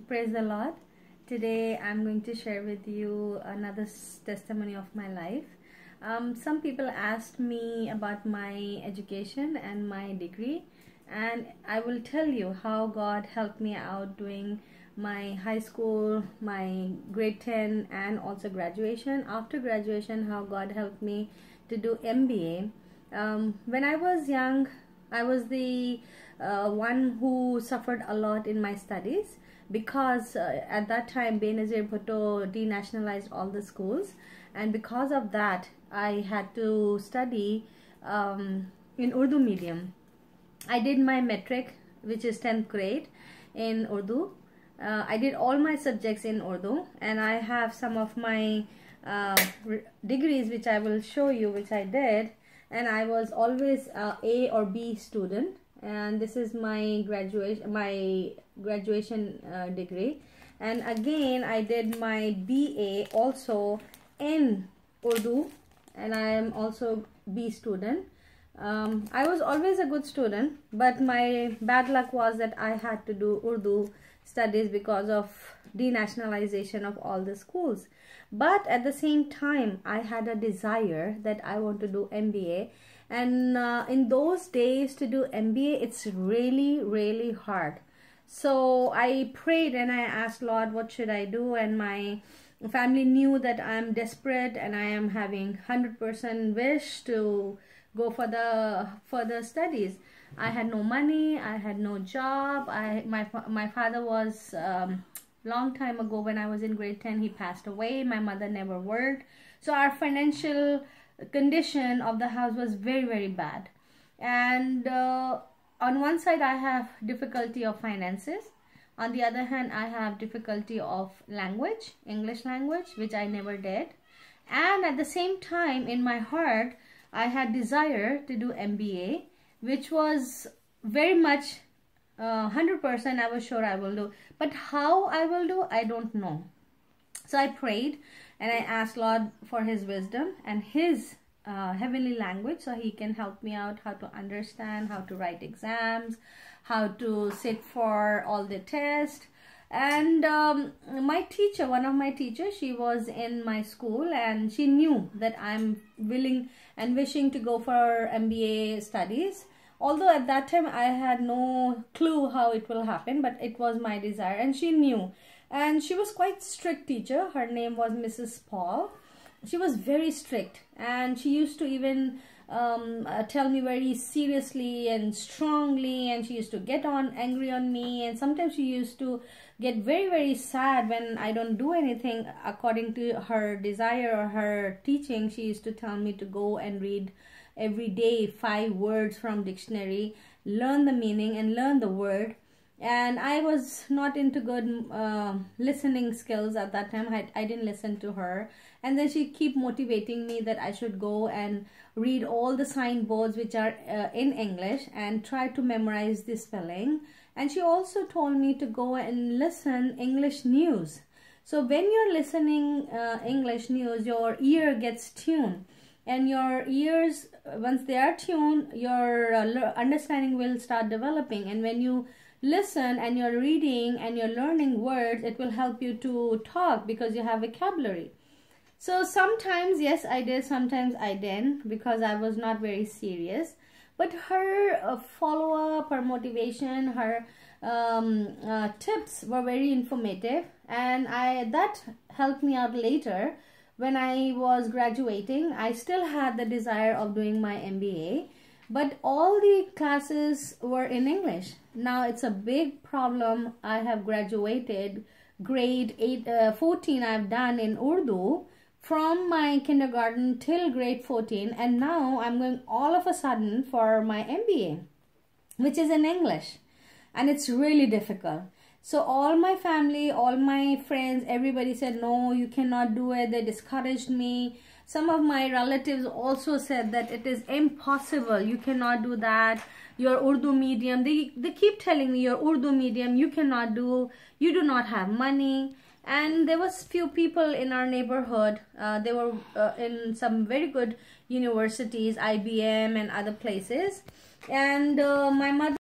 Praise the Lord. Today I'm going to share with you another testimony of my life. Some people asked me about my education and my degree, and I will tell you how God helped me out doing my high school, my grade 10, and also graduation. After graduation, how God helped me to do MBA. When I was young, I was the one who suffered a lot in my studies because at that time Benazir Bhutto denationalized all the schools, and because of that I had to study in Urdu medium. I did my metric, which is 10th grade, in Urdu. I did all my subjects in Urdu, and I have some of my degrees which I will show you, which I did, and I was always A or B student. And this is my graduation degree, and again I did my BA also in Urdu, and I am also B student. I was always a good student, but my bad luck was that I had to do Urdu studies because of denationalization of all the schools. But at the same time, I had a desire that I want to do MBA, and in those days to do MBA, it's really hard. So I prayed and I asked Lord, what should I do? And my family knew that I'm desperate and I am having 100% wish to go for the further studies. I had no money, I had no job. My father was long time ago, when I was in grade 10, he passed away. My mother never worked, so our financial condition of the house was very bad. And on one side I have difficulty of finances, on the other hand I have difficulty of language, English language, which I never did. And at the same time, in my heart I had desire to do MBA, which was very much 100% I was sure I will do, but how I will do, I don't know. So I prayed and I asked Lord for his wisdom and his heavenly language, so he can help me out how to understand, how to write exams, how to sit for all the tests. And my teacher, one of my teachers, she was in my school, and she knew that I'm willing and wishing to go for MBA studies. Although at that time I had no clue how it will happen, but it was my desire, and she knew. And she was quite strict teacher. Her name was Mrs. Paul. She was very strict, and she used to even tell me very seriously and strongly, and she used to get angry on me, and sometimes she used to get very sad when I don't do anything according to her desire or her teaching. She used to tell me to go and read every day 5 words from dictionary, learn the meaning and learn the word. And I was not into good listening skills at that time. I didn't listen to her. And then she keep motivating me that I should go and read all the signboards which are in English and try to memorize the spelling. And she also told me to go and listen English news. So when you're listening English news, your ear gets tuned. And your ears, once they are tuned, your understanding will start developing. And when you listen and you're reading and you're learning words, it will help you to talk because you have vocabulary. So sometimes, yes, I did, sometimes I didn't, because I was not very serious. But her follow-up, her motivation, her tips were very informative, and that helped me out later. When I was graduating, I still had the desire of doing my MBA, but all the classes were in English. Now it's a big problem. I have graduated grade 14 I've done in Urdu from my kindergarten till grade 14, and now I'm going all of a sudden for my MBA, which is in English, and it's really difficult. So all my family, all my friends, everybody said, no, you cannot do it. They discouraged me. Some of my relatives also said that it is impossible. You cannot do that. Your Urdu medium, they keep telling me, your Urdu medium, you cannot do. You do not have money. And there was few people in our neighborhood. They were in some very good universities, IBM and other places. And my mother